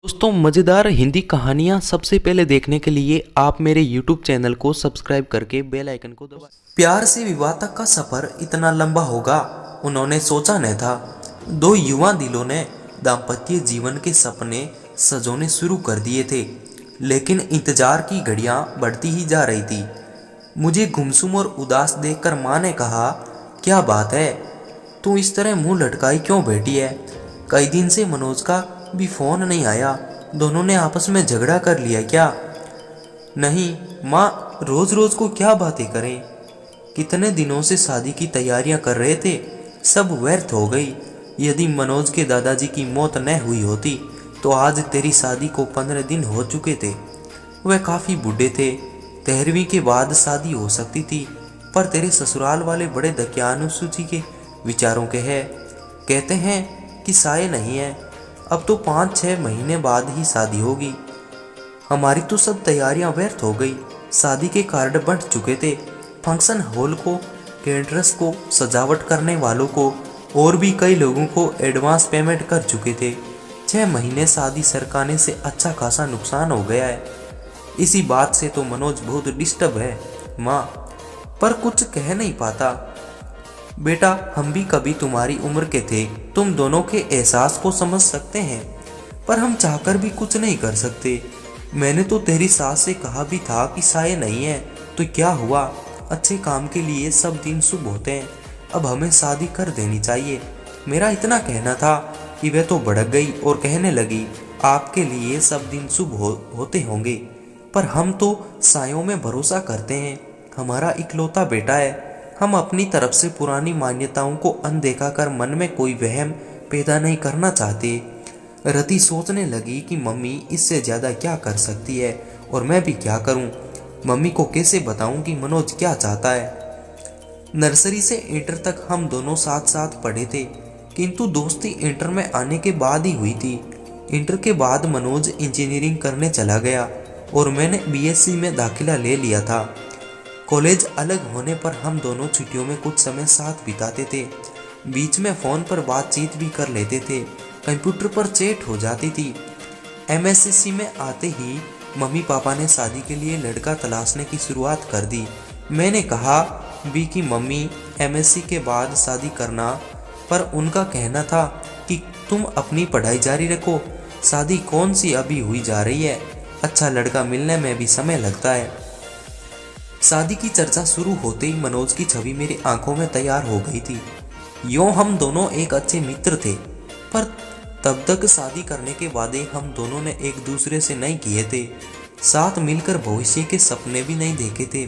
दोस्तों मज़ेदार हिंदी कहानियाँ सबसे पहले देखने के लिए आप मेरे YouTube चैनल को सब्सक्राइब करके बेल आइकन को दबाएं। प्यार से विवाह तक का सफ़र इतना लंबा होगा उन्होंने सोचा न था। दो युवा दिलों ने दाम्पत्य जीवन के सपने सजोने शुरू कर दिए थे, लेकिन इंतजार की घड़ियां बढ़ती ही जा रही थी। मुझे गुमसुम और उदास देखकर माँ ने कहा, क्या बात है, तू इस तरह मुंह लटकाई क्यों बैठी है? कई दिन से मनोज का भी फोन नहीं आया। दोनों ने आपस में झगड़ा कर लिया क्या? नहीं माँ, रोज रोज को क्या बातें करें। कितने दिनों से शादी की तैयारियां कर रहे थे, सब व्यर्थ हो गई। यदि मनोज के दादाजी की मौत न हुई होती तो आज तेरी शादी को 15 दिन हो चुके थे। वह काफी बूढ़े थे, 13वीं के बाद शादी हो सकती थी, पर तेरे ससुराल वाले बड़े दकियानुसूची के विचारों के हैं। कहते हैं कि साये नहीं है। अब तो 5-6 महीने बाद ही शादी होगी। हमारी तो सब तैयारियां व्यर्थ हो गई। शादी के कार्ड बंट चुके थे, फंक्शन हॉल को, कैटरर्स को, सजावट करने वालों को और भी कई लोगों को एडवांस पेमेंट कर चुके थे। 6 महीने शादी सरकाने से अच्छा खासा नुकसान हो गया है। इसी बात से तो मनोज बहुत डिस्टर्ब है माँ, पर कुछ कह नहीं पाता। बेटा, हम भी कभी तुम्हारी उम्र के थे, तुम दोनों के एहसास को समझ सकते हैं, पर हम चाहकर भी कुछ नहीं कर सकते। मैंने तो तेरी सास से कहा भी था कि साये नहीं है, तो क्या हुआ? अच्छे काम के लिए सब दिन शुभ होते हैं। अब हमें शादी कर देनी चाहिए। मेरा इतना कहना था कि वह तो भड़क गई और कहने लगी, आपके लिए सब दिन शुभ होते होंगे, पर हम तो सायों में भरोसा करते हैं। हमारा इकलौता बेटा है। हम अपनी तरफ से पुरानी मान्यताओं को अनदेखा कर मन में कोई वहम पैदा नहीं करना चाहते। रति सोचने लगी कि मम्मी इससे ज़्यादा क्या कर सकती है और मैं भी क्या करूं। मम्मी को कैसे बताऊं कि मनोज क्या चाहता है। नर्सरी से इंटर तक हम दोनों साथ साथ पढ़े थे, किंतु दोस्ती इंटर में आने के बाद ही हुई थी। इंटर के बाद मनोज इंजीनियरिंग करने चला गया और मैंने बीएससी में दाखिला ले लिया था। कॉलेज अलग होने पर हम दोनों छुट्टियों में कुछ समय साथ बिताते थे। बीच में फ़ोन पर बातचीत भी कर लेते थे, कंप्यूटर पर चैट हो जाती थी। एमएससी में आते ही मम्मी पापा ने शादी के लिए लड़का तलाशने की शुरुआत कर दी। मैंने कहा भी कि मम्मी एमएससी के बाद शादी करना, पर उनका कहना था कि तुम अपनी पढ़ाई जारी रखो, शादी कौन सी अभी हुई जा रही है, अच्छा लड़का मिलने में भी समय लगता है। शादी की चर्चा शुरू होते ही मनोज की छवि मेरी आंखों में तैयार हो गई थी। यूं हम दोनों एक अच्छे मित्र थे, पर तब तक शादी करने के वादे हम दोनों ने एक दूसरे से नहीं किए थे। साथ मिलकर भविष्य के सपने भी नहीं देखे थे।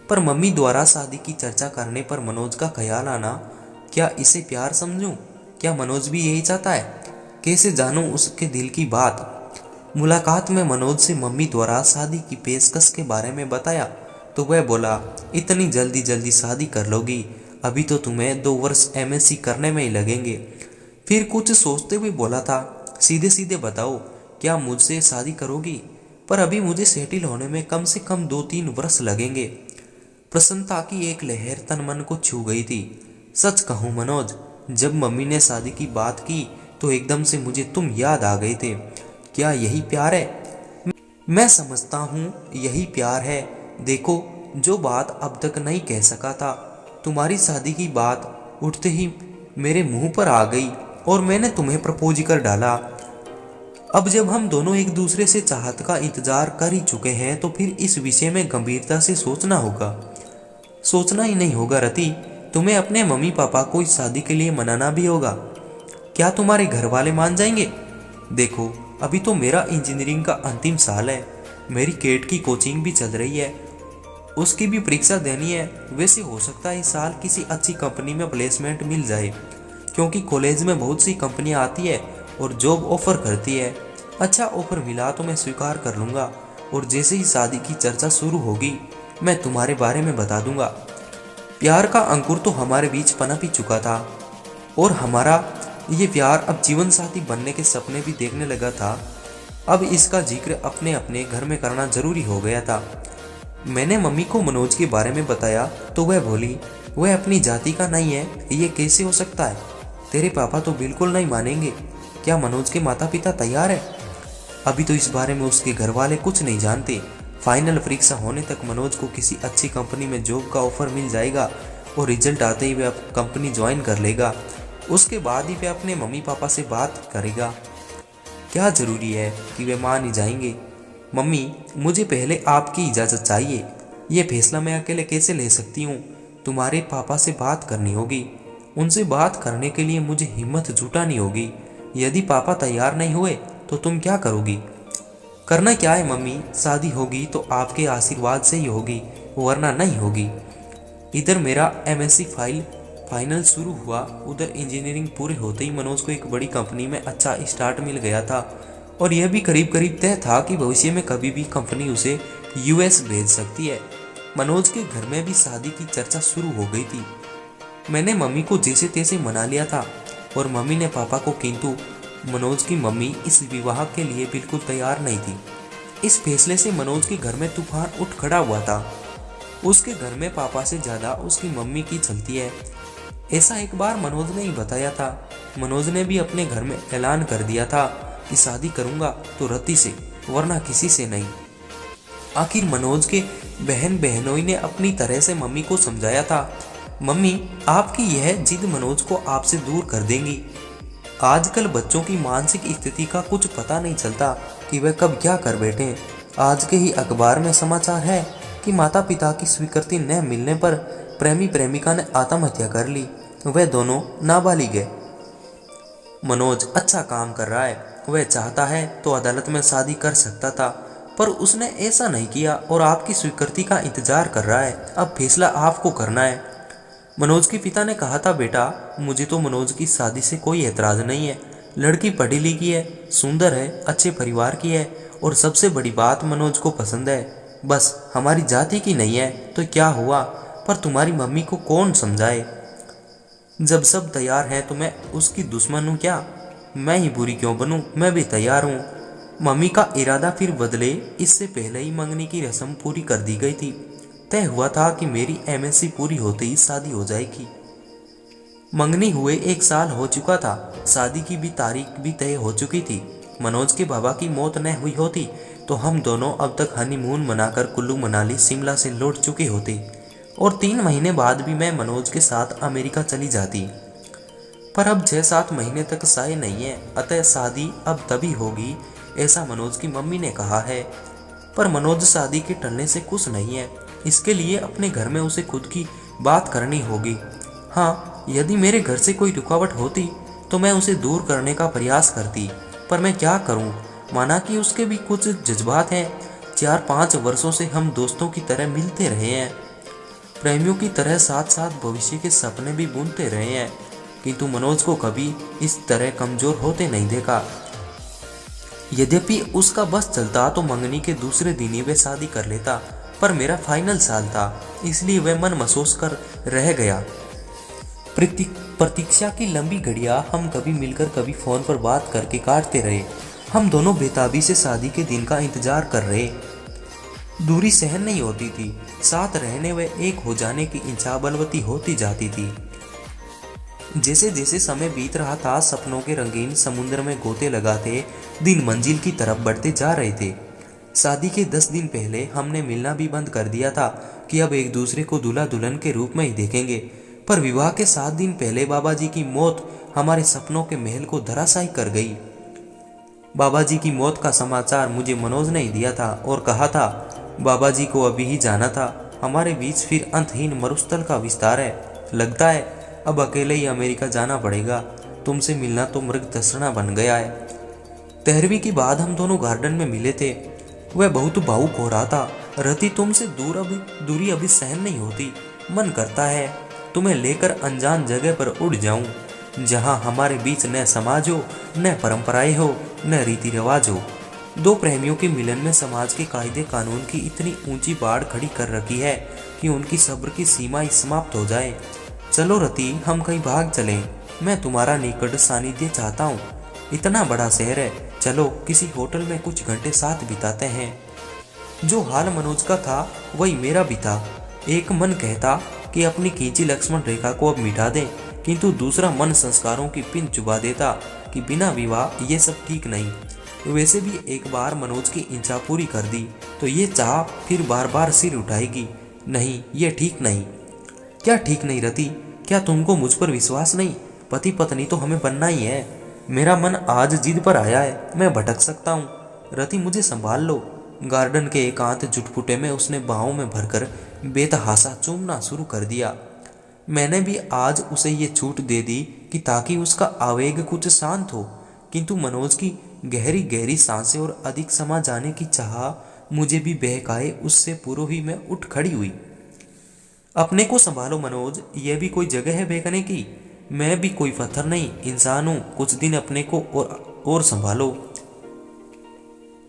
पर मम्मी द्वारा शादी की चर्चा करने पर मनोज का ख्याल आना, क्या इसे प्यार समझूं? क्या मनोज भी यही चाहता है? कैसे जानूं उसके दिल की बात? मुलाकात में मनोज से मम्मी द्वारा शादी की पेशकश के बारे में बताया तो वह बोला, इतनी जल्दी जल्दी शादी कर लोगी? अभी तो तुम्हें 2 वर्ष एमएससी करने में ही लगेंगे। फिर कुछ सोचते हुए बोला था, सीधे सीधे बताओ, क्या मुझसे शादी करोगी? पर अभी मुझे सेटल होने में कम से कम 2-3 वर्ष लगेंगे। प्रसन्नता की एक लहर तन मन को छू गई थी। सच कहूँ मनोज, जब मम्मी ने शादी की बात की तो एकदम से मुझे तुम याद आ गए थे। क्या यही प्यार है? मैं समझता हूँ यही प्यार है। देखो, जो बात अब तक नहीं कह सका था, तुम्हारी शादी की बात उठते ही मेरे मुंह पर आ गई और मैंने तुम्हें प्रपोज कर डाला। अब जब हम दोनों एक दूसरे से चाहत का इंतजार कर ही चुके हैं तो फिर इस विषय में गंभीरता से सोचना होगा। सोचना ही नहीं होगा रति, तुम्हें अपने मम्मी पापा को इस शादी के लिए मनाना भी होगा। क्या तुम्हारे घर वाले मान जाएंगे? देखो, अभी तो मेरा इंजीनियरिंग का अंतिम साल है, मेरी केट की कोचिंग भी चल रही है, उसकी भी परीक्षा देनी है। वैसे हो सकता है इस साल किसी अच्छी कंपनी में प्लेसमेंट मिल जाए, क्योंकि कॉलेज में बहुत सी कंपनियां आती है और जॉब ऑफर करती है। अच्छा ऑफर मिला तो मैं स्वीकार कर लूँगा, और जैसे ही शादी की चर्चा शुरू होगी मैं तुम्हारे बारे में बता दूंगा। प्यार का अंकुर तो हमारे बीच पनप ही चुका था और हमारा ये प्यार अब जीवन साथी बनने के सपने भी देखने लगा था। अब इसका जिक्र अपने अपने घर में करना जरूरी हो गया था। मैंने मम्मी को मनोज के बारे में बताया तो वह बोली, वह अपनी जाति का नहीं है, ये कैसे हो सकता है? तेरे पापा तो बिल्कुल नहीं मानेंगे। क्या मनोज के माता पिता तैयार है? अभी तो इस बारे में उसके घर वाले कुछ नहीं जानते। फाइनल परीक्षा होने तक मनोज को किसी अच्छी कंपनी में जॉब का ऑफर मिल जाएगा और रिजल्ट आते ही वह कंपनी ज्वाइन कर लेगा। उसके बाद ही वह अपने मम्मी पापा से बात करेगा। क्या ज़रूरी है कि वे मान ही जाएंगे। मम्मी, मुझे पहले आपकी इजाज़त चाहिए। ये फैसला मैं अकेले कैसे ले सकती हूँ? तुम्हारे पापा से बात करनी होगी। उनसे बात करने के लिए मुझे हिम्मत जुटानी होगी। यदि पापा तैयार नहीं हुए तो तुम क्या करोगी? करना क्या है मम्मी, शादी होगी तो आपके आशीर्वाद से ही होगी, वरना नहीं होगी। इधर मेरा एमएससी फाइनल शुरू हुआ, उधर इंजीनियरिंग पूरे होते ही मनोज को एक बड़ी कंपनी में अच्छा स्टार्ट मिल गया था और यह भी करीब करीब तय था कि भविष्य में कभी भी कंपनी उसे यूएस भेज सकती है। मनोज के घर में भी शादी की चर्चा शुरू हो गई थी। मैंने मम्मी को जैसे तैसे मना लिया था और मम्मी ने पापा को, किंतु मनोज की मम्मी इस विवाह के लिए बिल्कुल तैयार नहीं थी। इस फैसले से मनोज के घर में तूफान उठ खड़ा हुआ था। उसके घर में पापा से ज्यादा उसकी मम्मी की चलती है। ऐसा एक बार मनोज ने ही बताया था। मनोज ने भी अपने घर में ऐलान कर दिया था कि शादी करूंगा तो रति से, वरना किसी से नहीं। आखिर मनोज के बहन बहनोई ने अपनी तरह से मम्मी को समझाया था। मम्मी, आपकी यह जिद मनोज को आपसे दूर कर देंगी। आजकल बच्चों की मानसिक स्थिति का कुछ पता नहीं चलता कि वे कब क्या कर बैठे। आज के ही अखबार में समाचार है कि माता पिता की स्वीकृति न मिलने पर प्रेमी प्रेमिका ने आत्महत्या कर ली। वे दोनों नाबालिग है। मनोज अच्छा काम कर रहा है। वह चाहता है तो अदालत में शादी कर सकता था, पर उसने ऐसा नहीं किया और आपकी स्वीकृति का इंतजार कर रहा है। अब फैसला आपको करना है। मनोज के पिता ने कहा था, बेटा, मुझे तो मनोज की शादी से कोई एतराज नहीं है। लड़की पढ़ी लिखी है, सुंदर है, अच्छे परिवार की है और सबसे बड़ी बात मनोज को पसंद है। बस हमारी जाति की नहीं है तो क्या हुआ, पर तुम्हारी मम्मी को कौन समझाए? जब सब तैयार हैं तो मैं उसकी दुश्मन हूँ क्या? मैं ही बुरी क्यों बनूं? मैं भी तैयार हूँ। मम्मी का इरादा फिर बदले। इससे पहले ही मंगनी की रस्म पूरी कर दी गई थी। तय हुआ था कि मेरी एमएससी पूरी होते ही शादी हो जाएगी। मंगनी हुए 1 साल हो चुका था। शादी की भी तारीख भी तय हो चुकी थी। मनोज के बाबा की मौत न हुई होती तो हम दोनों अब तक हनीमून मनाकर कुल्लू मनाली शिमला से लौट चुके होते और 3 महीने बाद भी मैं मनोज के साथ अमेरिका चली जाती। पर अब 6-7 महीने तक साए नहीं है, अतः शादी अब तभी होगी, ऐसा मनोज की मम्मी ने कहा है। पर मनोज शादी के टलने से खुश नहीं है। इसके लिए अपने घर में उसे खुद की बात करनी होगी। हाँ, यदि मेरे घर से कोई रुकावट होती तो मैं उसे दूर करने का प्रयास करती, पर मैं क्या करूं? माना कि उसके भी कुछ जज्बात हैं। 4-5 वर्षों से हम दोस्तों की तरह मिलते रहे हैं, प्रेमियों की तरह साथ साथ भविष्य के सपने भी बुनते रहे हैं, किंतु मनोज को कभी इस तरह कमजोर होते नहीं देखा। यद्यपि उसका बस चलता तो मंगनी के दूसरे दिन ही वह शादी कर लेता, पर मेरा फाइनल साल था, इसलिए वह मन महसूस कर रह गया। प्रतीक्षा की लंबी घड़ियां हम कभी मिलकर कभी फोन पर बात करके काटते रहे। हम दोनों बेताबी से शादी के दिन का इंतजार कर रहे। दूरी सहन नहीं होती थी। साथ रहने व एक हो जाने की इच्छा बलवती होती जाती थी। जैसे जैसे समय बीत रहा था, सपनों के रंगीन समुद्र में गोते लगाते दिन मंजिल की तरफ बढ़ते जा रहे थे। शादी के 10 दिन पहले हमने मिलना भी बंद कर दिया था कि अब एक दूसरे को दूल्हा दुल्हन के रूप में ही देखेंगे। पर विवाह के 7 दिन पहले बाबा जी की मौत हमारे सपनों के महल को धराशायी कर गई। बाबा जी की मौत का समाचार मुझे मनोज ने ही दिया था और कहा था, बाबा जी को अभी ही जाना था। हमारे बीच फिर अंतहीन मरुस्थल का विस्तार है। लगता है अब अकेले ही अमेरिका जाना पड़ेगा। तुमसे मिलना तो मृग तृष्णा बन गया है। 13वीं के बाद हम दोनों गार्डन में मिले थे। वह बहुत भावुक हो रहा था। रति, तुमसे दूरी अभी सहन नहीं होती। मन करता है तुम्हें लेकर अनजान जगह पर उड़ जाऊं, जहां हमारे बीच न समाज हो, न परंपराएं हो, न रीति रिवाज हो। 2 प्रेमियों के मिलन में समाज के कायदे कानून की इतनी ऊंची बाड़ खड़ी कर रखी है कि उनकी सब्र की सीमा ही समाप्त हो जाए। चलो रति, हम कहीं भाग चलें। मैं तुम्हारा निकट सानिध्य चाहता हूँ। इतना बड़ा शहर है, चलो किसी होटल में कुछ घंटे साथ बिताते हैं। जो हाल मनोज का था वही मेरा भी था। एक मन कहता कि अपनी खींची लक्ष्मण रेखा को अब मिटा दें, किंतु दूसरा मन संस्कारों की पिन चुबा देता कि बिना विवाह ये सब ठीक नहीं। वैसे भी एक बार मनोज की इच्छा पूरी कर दी तो ये चाह फिर बार बार सिर उठाएगी। नहीं, ये ठीक नहीं। क्या ठीक नहीं रति? क्या तुमको मुझ पर विश्वास नहीं? पति पत्नी तो हमें बनना ही है। मेरा मन आज जिद पर आया है, मैं भटक सकता हूँ। रति, मुझे संभाल लो। गार्डन के एकांत जुटपुटे में उसने बाहों में भरकर बेतहासा चूमना शुरू कर दिया। मैंने भी आज उसे ये छूट दे दी कि ताकि उसका आवेग कुछ शांत हो, किंतु मनोज की गहरी गहरी सांसें और अधिक समा जाने की चाह मुझे भी बहकाए उससे पूर्व ही मैं उठ खड़ी हुई। अपने को संभालो मनोज, यह भी कोई जगह है बहकने की? मैं भी कोई पत्थर नहीं, इंसान हूं। कुछ दिन अपने को और संभालो।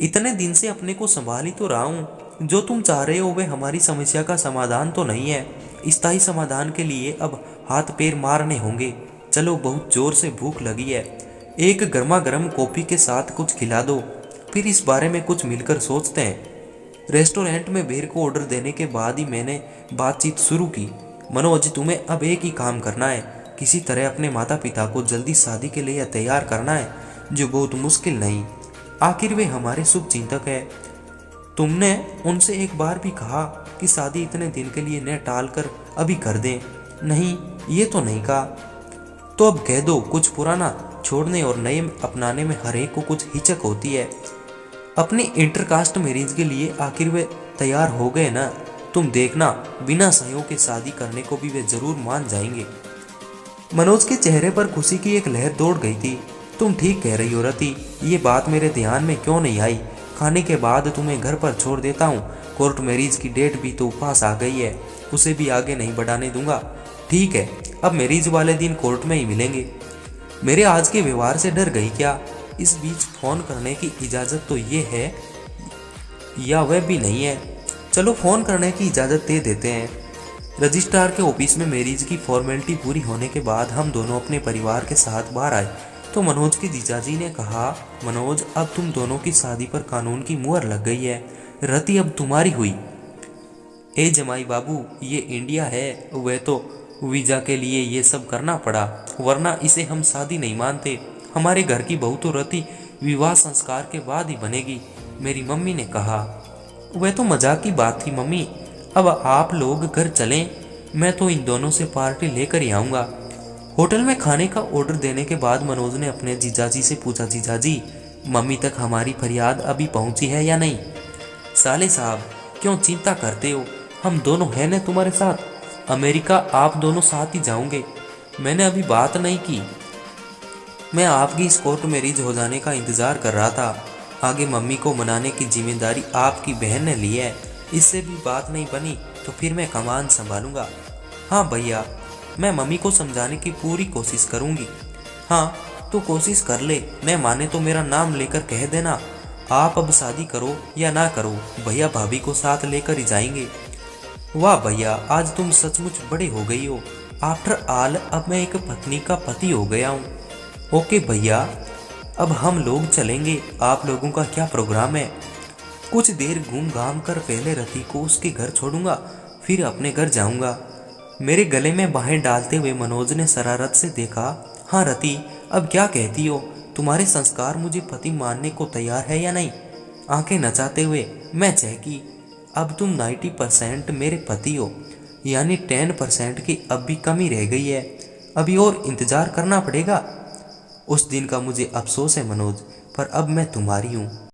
इतने दिन से अपने को संभाल ही तो रहा हूं। जो तुम चाह रहे हो वह हमारी समस्या का समाधान तो नहीं है। स्थायी समाधान के लिए अब हाथ पैर मारने होंगे। चलो, बहुत जोर से भूख लगी है, एक गर्मा गर्म कॉफी के साथ कुछ खिला दो, फिर इस बारे में कुछ मिलकर सोचते हैं। रेस्टोरेंट में बेर को ऑर्डर देने के बाद ही मैंने बातचीत शुरू की। मनोज, तुम्हें अब एक ही काम करना है, किसी तरह अपने माता पिता को जल्दी शादी के लिए तैयार करना है, जो बहुत मुश्किल नहीं। आखिर वे हमारे शुभ चिंतक है। तुमने उनसे एक बार भी कहा कि शादी इतने दिन के लिए न टाल कर अभी कर दें? नहीं, ये तो नहीं कहा। तो अब कह दो। कुछ पुराना छोड़ने और नए अपनाने में हर एक को कुछ हिचक होती है। अपनी इंटरकास्ट मैरिज के लिए आखिर वे तैयार हो गए ना? तुम देखना, बिना सहयोग के शादी करने को भी वे जरूर मान जाएंगे। मनोज के चेहरे पर खुशी की एक लहर दौड़ गई थी। तुम ठीक कह रही हो रति, ये बात मेरे ध्यान में क्यों नहीं आई? खाने के बाद तुम्हें घर पर छोड़ देता हूँ। कोर्ट मैरिज की डेट भी तो पास आ गई है, उसे भी आगे नहीं बढ़ाने दूंगा। ठीक है, अब मैरिज वाले दिन कोर्ट में ही मिलेंगे। मेरे आज के व्यवहार से डर गई क्या? इस बीच फोन करने की इजाज़त तो ये है या वह भी नहीं है? चलो, फोन करने की इजाज़त दे देते हैं। रजिस्ट्रार के ऑफिस में मैरिज की फॉर्मेलिटी पूरी होने के बाद हम दोनों अपने परिवार के साथ बाहर आए तो मनोज के जीजाजी ने कहा, मनोज, अब तुम दोनों की शादी पर कानून की मुहर लग गई है। रति अब तुम्हारी हुई। ए जमाई बाबू, ये इंडिया है, वह तो वीजा के लिए ये सब करना पड़ा, वरना इसे हम शादी नहीं मानते। हमारे घर की बहू तो रति विवाह संस्कार के बाद ही बनेगी, मेरी मम्मी ने कहा। वह तो मजाक की बात थी मम्मी, अब आप लोग घर चलें, मैं तो इन दोनों से पार्टी लेकर ही आऊँगा। होटल में खाने का ऑर्डर देने के बाद मनोज ने अपने जीजाजी से पूछा, जीजाजी, मम्मी तक हमारी फरियाद अभी पहुंची है या नहीं? साले साहब, क्यों चिंता करते हो, हम दोनों हैं ना तुम्हारे साथ। अमेरिका आप दोनों साथ ही जाओगे। मैंने अभी बात नहीं की, मैं आपकी इस कोर्ट मैरिज हो जाने का इंतज़ार कर रहा था। आगे मम्मी को मनाने की जिम्मेदारी आपकी बहन ने ली है। इससे भी बात नहीं बनी तो फिर मैं कमान संभालूंगा। हाँ भैया, मैं मम्मी को समझाने की पूरी कोशिश करूंगी। हाँ, तो कोशिश कर ले, न माने तो मेरा नाम लेकर कह देना। आप अब शादी करो या ना करो, भैया भाभी को साथ लेकर ही जाएंगे। वाह भैया, आज तुम सचमुच बड़े हो गई हो। आफ्टर ऑल अब मैं एक पत्नी का पति हो गया हूँ। ओके भैया, अब हम लोग चलेंगे। आप लोगों का क्या प्रोग्राम है? कुछ देर घूम घाम कर पहले रति को उसके घर छोड़ूंगा, फिर अपने घर जाऊंगा। मेरे गले में बाहें डालते हुए मनोज ने शरारत से देखा। हाँ रति, अब क्या कहती हो? तुम्हारे संस्कार मुझे पति मानने को तैयार है या नहीं? आंखें नचाते हुए मैं चहकी। अब तुम 90% मेरे पति हो, यानी 10% की अब भी कमी रह गई है। अभी और इंतजार करना पड़ेगा। उस दिन का मुझे अफसोस है मनोज, पर अब मैं तुम्हारी हूँ।